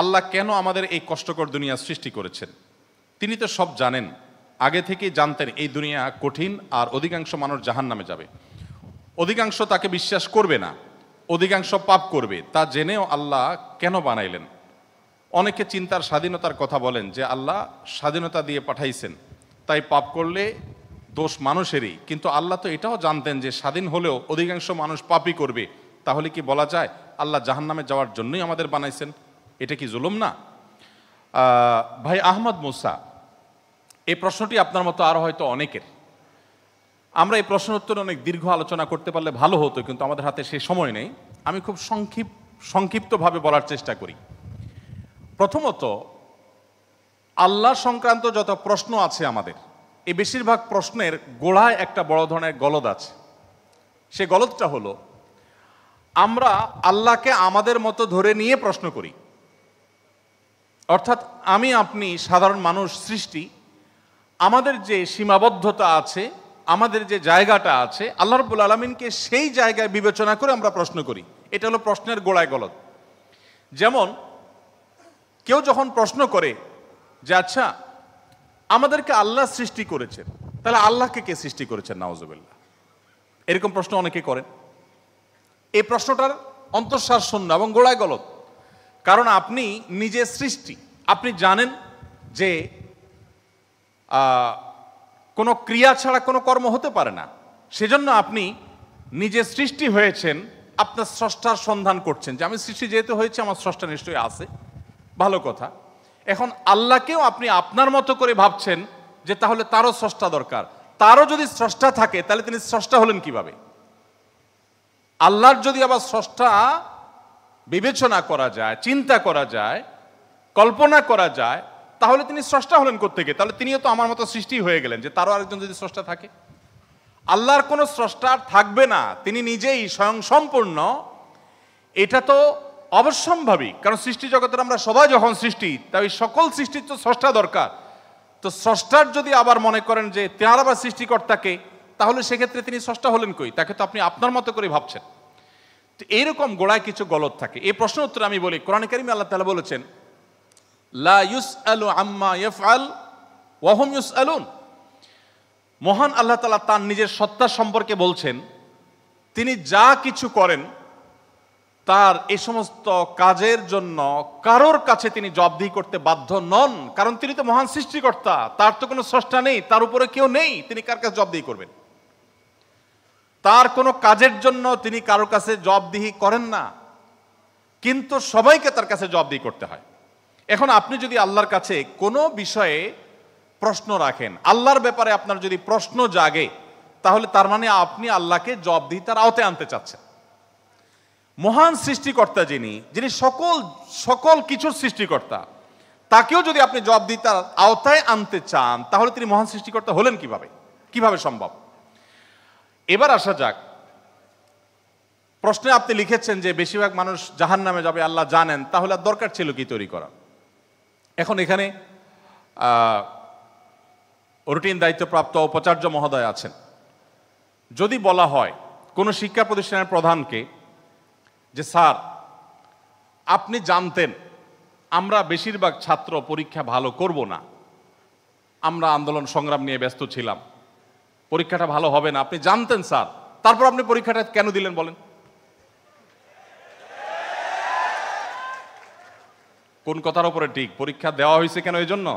আল্লাহ কেন আমাদের এই কষ্টকর দুনিয়া সৃষ্টি করেছেন? তিনি তো সব জানেন, আগে থেকেই জানতেন এই দুনিয়া কঠিন, আর অধিকাংশ মানুষ জাহান্নামে যাবে, অধিকাংশ তাকে বিশ্বাস করবে না, অধিকাংশ পাপ করবে। তা জেনেও আল্লাহ কেন বানাইলেন? অনেকে চিন্তার স্বাধীনতার কথা বলেন যে আল্লাহ স্বাধীনতা দিয়ে পাঠাইছেন, তাই পাপ করলে দোষ মানুষেরই। কিন্তু আল্লাহ তো এটাও জানতেন যে স্বাধীন হলেও অধিকাংশ মানুষ পাপই করবে। তাহলে কি বলা যায় আল্লাহ জাহান্নামে যাওয়ার জন্যই আমাদের বানাইছেন? এটা কি জুলুম না? ভাই আহমদ মুসা, এই প্রশ্নটি আপনার মতো আরও হয়তো অনেকের। আমরা এই প্রশ্ন উত্তরে অনেক দীর্ঘ আলোচনা করতে পারলে ভালো হতো, কিন্তু আমাদের হাতে সেই সময় নেই। আমি খুব সংক্ষিপ্তভাবে বলার চেষ্টা করি। প্রথমত, আল্লাহ সংক্রান্ত যত প্রশ্ন আছে আমাদের, এই বেশিরভাগ প্রশ্নের গোড়ায় একটা বড় ধরনের গলদ আছে। সে গলদটা হলো, আমরা আল্লাহকে আমাদের মতো ধরে নিয়ে প্রশ্ন করি। অর্থাৎ আমি আপনি সাধারণ মানুষ সৃষ্টি, আমাদের যে সীমাবদ্ধতা আছে, আমাদের যে জায়গাটা আছে, আল্লাহ রাব্বুল আলামিনকে সেই জায়গায় বিবেচনা করে আমরা প্রশ্ন করি। এটা হলো প্রশ্নের গোড়ায় গলদ। যেমন কেউ যখন প্রশ্ন করে যে আচ্ছা, আমাদেরকে আল্লাহ সৃষ্টি করেছেন, তাহলে আল্লাহকে কে সৃষ্টি করেছেন? নাউজুবিল্লাহ। এরকম প্রশ্ন অনেকে করেন। এই প্রশ্নটার অন্তঃসার শূন্য এবং গোড়ায় গলদ। কারণ আপনি নিজে সৃষ্টি, আপনি জানেন যে কোনো ক্রিয়া ছাড়া কোনো কর্ম হতে পারে না। সেজন্য আপনি নিজে সৃষ্টি হয়েছেন, আপনার স্রষ্টার সন্ধান করছেন যে আমি সৃষ্টি যেহেতু হয়েছে, আমার স্রষ্টা নিশ্চয়ই আছে। ভালো কথা। এখন আল্লাহকেও আপনি আপনার মতো করে ভাবছেন যে তাহলে তারও স্রষ্টা দরকার। তারও যদি স্রষ্টা থাকে তাহলে তিনি স্রষ্টা হলেন কিভাবে? আল্লাহর যদি আবার স্রষ্টা বিবেচনা করা যায়, চিন্তা করা যায়, কল্পনা করা যায়, তাহলে তিনি স্রষ্টা হলেন কোত্থেকে? তাহলে তিনিও তো আমার মতো সৃষ্টি হয়ে গেলেন, যে তারও আরেকজন যদি স্রষ্টা থাকে। আল্লাহর কোনো স্রষ্টা থাকবে না, তিনি নিজেই স্বয়ং সম্পূর্ণ। এটা তো অবশ্যম্ভাবী, কারণ সৃষ্টি জগতের আমরা সবাই যখন সৃষ্টি, তাই সকল সৃষ্টির তো স্রষ্টা দরকার। তো স্রষ্টার যদি আবার মনে করেন যে তার আবার সৃষ্টিকর্তাকে, তাহলে সেক্ষেত্রে তিনি স্রষ্টা হলেন কই? তাকে তো আপনি আপনার মতো করে ভাবছেন। তো এইরকম গোড়ায় কিছু গলদ থাকে। এই প্রশ্ন উত্তরে আমি বলি, কোরআনে কারিমে আল্লাহ তাআলা বলেছেন, লা ইউসআলু আম্মা ইয়াফআল ওয়া হুম ইউসআলুন। মহান আল্লাহ তাআলা তার নিজের সত্তা সম্পর্কে বলছেন, তিনি যা কিছু করেন তার এই সমস্ত কাজের জন্য কারোর কাছে তিনি জবাবদিহি করতে বাধ্য নন। কারণ তিনি তো মহান সৃষ্টিকর্তা, তার তো কোনো স্রষ্টা নেই, তার উপরে কেউ নেই, তিনি কার কাছে জবাবদিহি করবেন? তার কোনো কাজের জন্য তিনি কারোর কাছে জবাবদিহি করেন না, কিন্তু সবাইকে তার কাছে জবাবদিহি করতে হয়। এখন আপনি যদি আল্লাহর কাছে কোনো বিষয়ে প্রশ্ন রাখেন, আল্লাহর ব্যাপারে আপনার যদি প্রশ্ন জাগে, তাহলে তার মানে আপনি আল্লাহকে জবাবদিহিতার আওতায় আনতে চাচ্ছেন। মহান সৃষ্টিকর্তা যিনি সকল কিছুর সৃষ্টিকর্তা, তাকেও যদি আপনি জবাবদিহিতার আওতায় আনতে চান, তাহলে তিনি মহান সৃষ্টিকর্তা হলেন কিভাবে সম্ভব? এবার আসা যাক, প্রশ্নে আপনি লিখেছেন যে বেশিরভাগ মানুষ জাহান্নামে যাবে আল্লাহ জানেন, তাহলে আর দরকার ছিল কি তৈরি করা? এখন এখানে রুটিন দায়িত্বপ্রাপ্ত উপাচার্য মহোদয় আছেন। যদি বলা হয় কোনো শিক্ষা প্রতিষ্ঠানের প্রধানকে যে স্যার, আপনি জানতেন আমরা বেশিরভাগ ছাত্র পরীক্ষা ভালো করব না, আমরা আন্দোলন সংগ্রাম নিয়ে ব্যস্ত ছিলাম, পরীক্ষাটা ভালো হবে না, আপনি জানতেন স্যার, তারপর আপনি পরীক্ষাটা কেন দিলেন বলেন? কোন কথার উপরে ঠিক? পরীক্ষা দেওয়া হয়েছে কেন? এই জন্য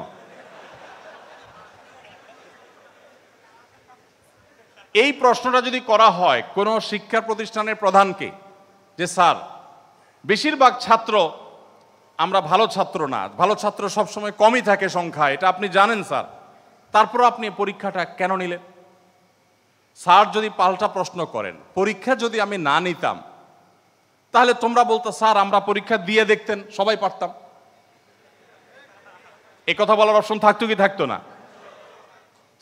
এই প্রশ্নটা যদি করা হয় কোন শিক্ষা প্রতিষ্ঠানের প্রধানকে যে স্যার, বেশিরভাগ ছাত্র আমরা ভালো ছাত্র না, ভালো ছাত্র সবসময় কমই থাকে সংখ্যা, এটা আপনি জানেন স্যার, তারপর আপনি পরীক্ষাটা কেন নিলেন? স্যার যদি পাল্টা প্রশ্ন করেন, পরীক্ষা যদি আমি না নিতাম, তাহলে তোমরা বলতো স্যার আমরা পরীক্ষা দিয়ে দেখতেন, সবাই পারতাম। এই কথা বলার অপশন থাকতো কি থাকতো না?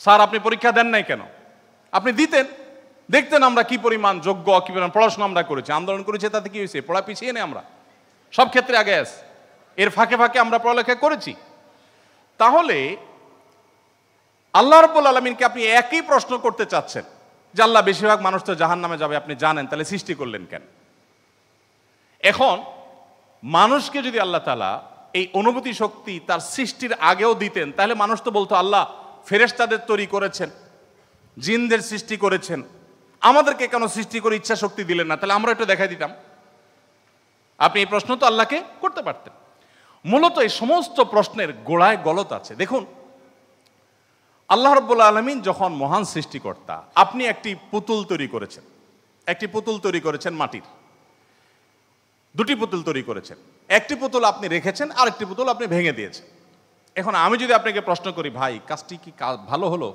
স্যার আপনি পরীক্ষা দেন নাই কেন? আপনি দিতেন, দেখতেন আমরা কি পরিমাণ যোগ্য, কি পরিমাণ পড়াশোনা আমরা করেছি, আন্দোলন করেছি, তাতে কি হয়েছে? পড়া পিছিয়ে নেই আমরা, সব ক্ষেত্রে আগে আস, এর ফাঁকে ফাঁকে আমরা পড়ালেখা করেছি। তাহলে আল্লাহ রাব্বুল আলামিনকে আপনি একই প্রশ্ন করতে চাচ্ছেন যে আল্লাহ বেশিরভাগ মানুষ তো জাহান্নামে যাবে, আপনি জানেন, তাহলে সৃষ্টি করলেন কেন? এখন মানুষকে যদি আল্লাহ তাআলা এই অনুভূতি শক্তি তার সৃষ্টির আগেও দিতেন, তাহলে মানুষ তো বলতো আল্লাহ ফেরেশতাদের তৈরি করেছেন, জিনদের সৃষ্টি করেছেন, আমাদেরকে কেন সৃষ্টি করে ইচ্ছা শক্তি দিলেন না, তাহলে আমরা একটু দেখাই দিতাম। আপনি এই প্রশ্ন তো আল্লাহকে করতে পারতেন। মূলত এই সমস্ত প্রশ্নের গোড়ায় গলত আছে। দেখুন, আল্লাহ রাব্বুল আলামিন যখন মহান সৃষ্টিকর্তা, আপনি একটি পুতুল তৈরি করেছেন, একটি পুতুল তৈরি করেছেন মাটির, দুটি পুতুল তৈরি করেছেন, একটি পুতুল আপনি রেখেছেন, আরেকটি পুতুল আপনি ভেঙে দিয়েছেন। এখন আমি যদি আপনাকে প্রশ্ন করি, ভাই কাজটি কি ভালো হলো?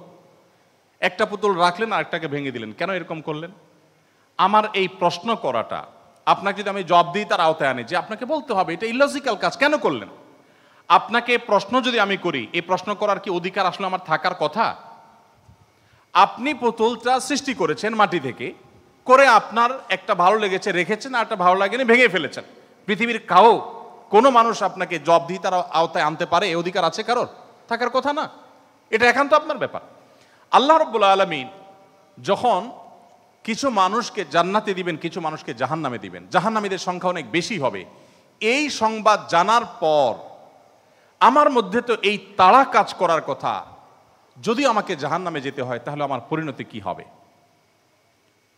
একটা পুতুল রাখলেন আর একটাকে ভেঙে দিলেন, কেন এরকম করলেন? আমার এই প্রশ্ন করাটা আপনাকে যদি আমি জবাব দিই তার আওতায় আনি, যে আপনাকে বলতে হবে এটা ইলজিক্যাল কাজ, কেন করলেন? আপনাকে প্রশ্ন যদি আমি করি, এই প্রশ্ন করার কি অধিকার আসলে আমার থাকার কথা? আপনি পুতুলটা সৃষ্টি করেছেন মাটি থেকে, করে আপনার একটা ভালো লেগেছে রেখেছেন, আর একটা ভালো লাগেনি ভেঙে ফেলেছেন। পৃথিবীর কোনো মানুষ আপনাকে জবাব দিয়ে তার আওতায় আনতে পারে? এই অধিকার আছে কারোর? থাকার কথা না। এটা একান্ত আপনার ব্যাপার। আল্লাহ রাব্বুল আলামিন যখন কিছু মানুষকে জান্নাতে দিবেন, কিছু মানুষকে জাহান্নামে দিবেন, জাহান্নামীদের সংখ্যা অনেক বেশি হবে, এই সংবাদ জানার পর আমার মধ্যে তো এই তাড়া কাজ করার কথা, যদি আমাকে জাহান্নামে যেতে হয় তাহলে আমার পরিণতি কি হবে?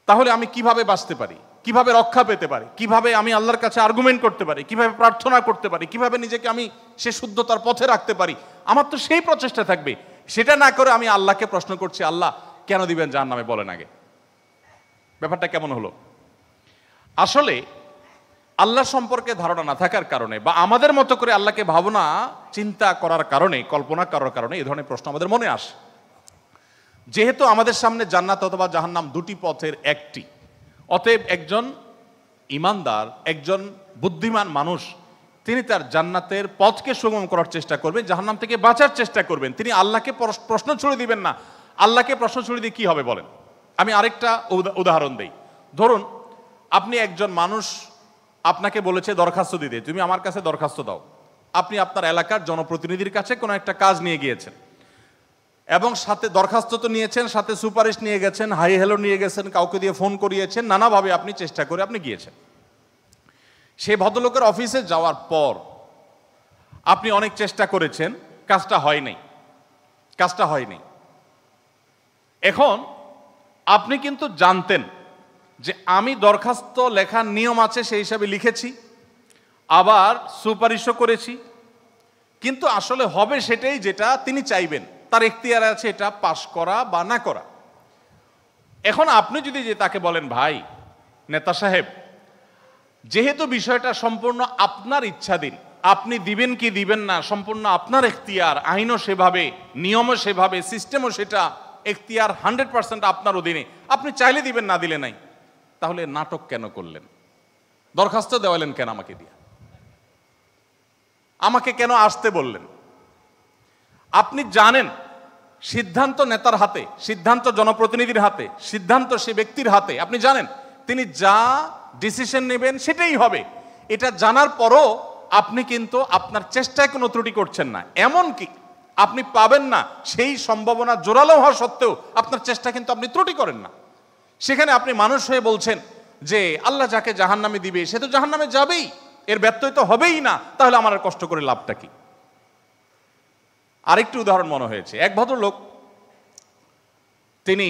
তাহলে আমি কিভাবে বাঁচতে পারি, কিভাবে রক্ষা পেতে পারি, কিভাবে আমি আল্লাহর কাছে আর্গুমেন্ট করতে পারি, কিভাবে প্রার্থনা করতে পারি, কিভাবে নিজেকে আমি সে শুদ্ধতার পথে রাখতে পারি? আমার তো সেই প্রচেষ্টা থাকবে। সেটা না করে আমি আল্লাহকে প্রশ্ন করছি, আল্লাহ কেন দিবেন জাহান্নামে, বলেন আগে। ব্যাপারটা কেমন হলো? আসলে আল্লাহ সম্পর্কে ধারণা না থাকার কারণে, বা আমাদের মতো করে আল্লাহকে ভাবনা চিন্তা করার কারণে, কল্পনা করার কারণে এই ধরনের প্রশ্ন আমাদের মনে আসে। যেহেতু আমাদের সামনে জান্নাত অথবা জাহান্নাম দুটি পথের একটি, অতএব একজন ইমানদার, একজন বুদ্ধিমান মানুষ, তিনি তার জান্নাতের পথকে সুগম করার চেষ্টা করবেন, জাহান্নাম থেকে বাঁচার চেষ্টা করবেন। তিনি আল্লাহকে প্রশ্ন ছুড়ে দিবেন না। আল্লাহকে প্রশ্ন ছুড়ে দিয়ে কি হবে বলেন? আমি আরেকটা উদাহরণ দেই। ধরুন, আপনি একজন মানুষ, আপনাকে বলেছে দরখাস্ত দিতে, তুমি আমার কাছে দরখাস্ত দাও। আপনি আপনার এলাকার জনপ্রতিনিধির কাছে কোনো একটা কাজ নিয়ে গিয়েছেন, এবং সাথে দরখাস্ত তো নিয়েছেন, সাথে সুপারিশ নিয়ে গেছেন, হাই হ্যালো নিয়ে গেছেন, কাউকে দিয়ে ফোন করিয়েছেন, নানাভাবে আপনি চেষ্টা করে আপনি গিয়েছেন। সেই ভদ্রলোকের অফিসে যাওয়ার পর আপনি অনেক চেষ্টা করেছেন, কাজটা হয়নি। এখন আপনি কিন্তু জানতেন যে আমি দরখাস্ত লেখার নিয়ম আছে সেই হিসাবে লিখেছি, আবার সুপারিশও করেছি, কিন্তু আসলে হবে সেটাই যেটা তিনি চাইবেন, তার এখতিয়ার আছে এটা পাশ করা বা না করা। এখন আপনি যদি যে তাকে বলেন, ভাই নেতা সাহেব, যেহেতু বিষয়টা সম্পূর্ণ আপনার ইচ্ছাধীন, আপনি দিবেন কি দিবেন না সম্পূর্ণ আপনার এখতিয়ার, আইনও সেভাবে, নিয়মও সেভাবে, সিস্টেমও সেটা, এখতিয়ার 100% আপনার অধীনে, আপনি চাইলে দিবেন, না দিলে নাই, তাহলে নাটক কেন করলেন? দরখাস্ত দেওয়ালেন কেন আমাকে দিয়ে? আমাকে কেন আসতে বললেন? আপনি জানেন সিদ্ধান্ত নেতার হাতে, সিদ্ধান্ত জনপ্রতিনিধির হাতে, সিদ্ধান্ত সে ব্যক্তির হাতে। আপনি জানেন তিনি যা ডিসিশন নেবেন সেটাই হবে। এটা জানার পরও আপনি কিন্তু আপনার চেষ্টায় কোনো ত্রুটি করছেন না, এমনকি আপনি পাবেন না সেই সম্ভাবনা জোরালো হওয়া সত্ত্বেও আপনার চেষ্টা কিন্তু আপনি ত্রুটি করেন না। সেখানে আপনি মানুষ হয়ে বলছেন যে আল্লাহ যাকে জাহান্নামে দিবে সে তো জাহান্নামে যাবেই, এর ব্যত্যয় তো হবেই না, তাহলে আমার আর কষ্ট করে লাভটা কি? আরেকটি উদাহরণ মনে হয়েছে। এক ভদ্রলোক, তিনি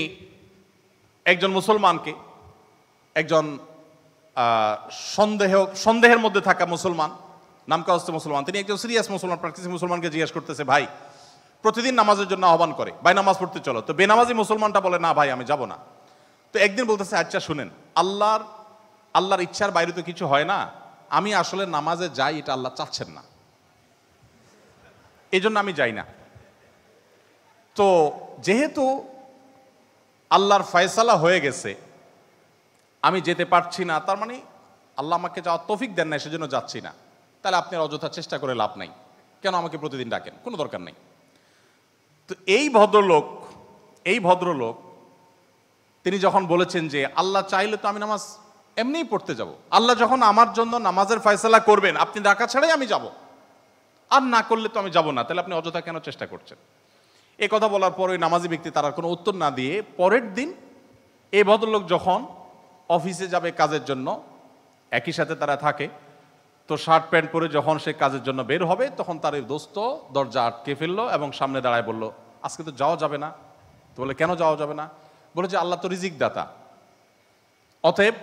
একজন মুসলমানকে, একজন সন্দেহের মধ্যে থাকা মুসলমান, নামকাওয়াস্তে মুসলমান, তিনি একজন সিরিয়াস মুসলমান, প্র্যাকটিসিং মুসলমানকে জিজ্ঞেস করতেছে, ভাই প্রতিদিন নামাজের জন্য আহ্বান করে, ভাই নামাজ পড়তে চলো। তো বেনামাজি মুসলমানটা বলে, না ভাই আমি যাব না। তো একদিন বলতেছে, আচ্ছা শুনেন, আল্লাহর ইচ্ছার বাইরে তো কিছু হয় না, আমি আসলে নামাজে যাই এটা আল্লাহ চাচ্ছেন না, এই জন্য আমি যাই না। তো যেহেতু আল্লাহর ফয়সালা হয়ে গেছে আমি যেতে পারছি না, তার মানে আল্লাহ আমাকে যাওয়ার তৌফিক দেন না, সেজন্য যাচ্ছি না, তাহলে আপনি অযথা চেষ্টা করে লাভ নাই, কেন আমাকে প্রতিদিন ডাকেন, কোনো দরকার নেই। তো এই ভদ্রলোক তিনি যখন বলেছেন যে আল্লাহ চাইলে তো আমি নামাজ এমনিই পড়তে যাব, আল্লাহ যখন আমার জন্য নামাজের ফয়সালা করবেন আপনি ডাকা ছাড়াই আমি যাব, আর না করলে তো আমি যাব না, তাহলে আপনি অযথা কেন চেষ্টা করছেন? এই কথা বলার পর ওই নামাজি ব্যক্তি তার কোনো উত্তর না দিয়ে পরের দিন এই ভদ্রলোক যখন অফিসে যাবে কাজের জন্য, একই সাথে তারা থাকে, তো শার্ট প্যান্ট পরে যখন সে কাজের জন্য বের হবে তখন তার এই দোস্ত দরজা আটকে ফেললো এবং সামনে দাঁড়ায় বলল, আজকে তো যাওয়া যাবে না। তো বলে, কেন যাওয়া যাবে না? বলে যে আল্লাহ তো রিজিক দাতা, অতএব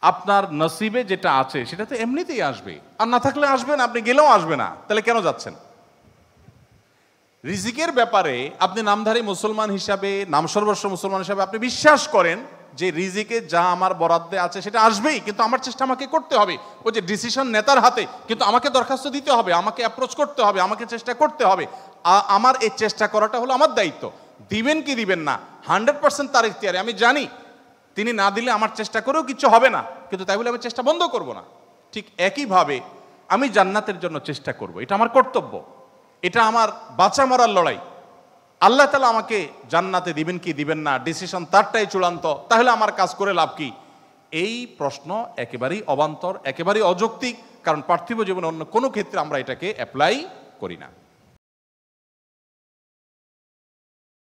আপনার নসিবে যেটা আছে সেটা তো এমনিতেই আসবে, আর না থাকলে আসবে না, আপনি গেলেও আসবে না, তাহলে কেন যাচ্ছেন? রিজিকের ব্যাপারে আপনি নামধারী মুসলমান হিসাবে, নাম সর্বস্ব মুসলমান হিসাবে আপনি বিশ্বাস করেন যে রিজিকে যা আমার বরাদ্দে আছে সেটা আসবেই, কিন্তু আমার চেষ্টা আমাকে করতে হবে। ওই যে ডিসিশন নেতার হাতে, কিন্তু আমাকে দরখাস্ত দিতে হবে, আমাকে অ্যাপ্রোচ করতে হবে, আমাকে চেষ্টা করতে হবে। আমার এই চেষ্টা করাটা হলো আমার দায়িত্ব। দিবেন কি দিবেন না 100% তার ইখতিয়ারে। আমি জানি তিনি না দিলে আমার চেষ্টা করেও কিছু হবে না, কিন্তু তাই বলে আমি চেষ্টা বন্ধ করব না। ঠিক একইভাবে আমি জান্নাতের জন্য চেষ্টা করব, এটা আমার কর্তব্য, এটা আমার বাঁচা মরার লড়াই। আল্লাহ তাআলা আমাকে জান্নাতে দিবেন কি দিবেন না ডিসিশন তারটাই চূড়ান্ত, তাহলে আমার কাজ করে লাভ কি? এই প্রশ্ন একেবারেই অবান্তর, একেবারেই অযৌক্তিক, কারণ পার্থিব জীবনে অন্য কোনো ক্ষেত্রে আমরা এটাকে অ্যাপ্লাই করি না।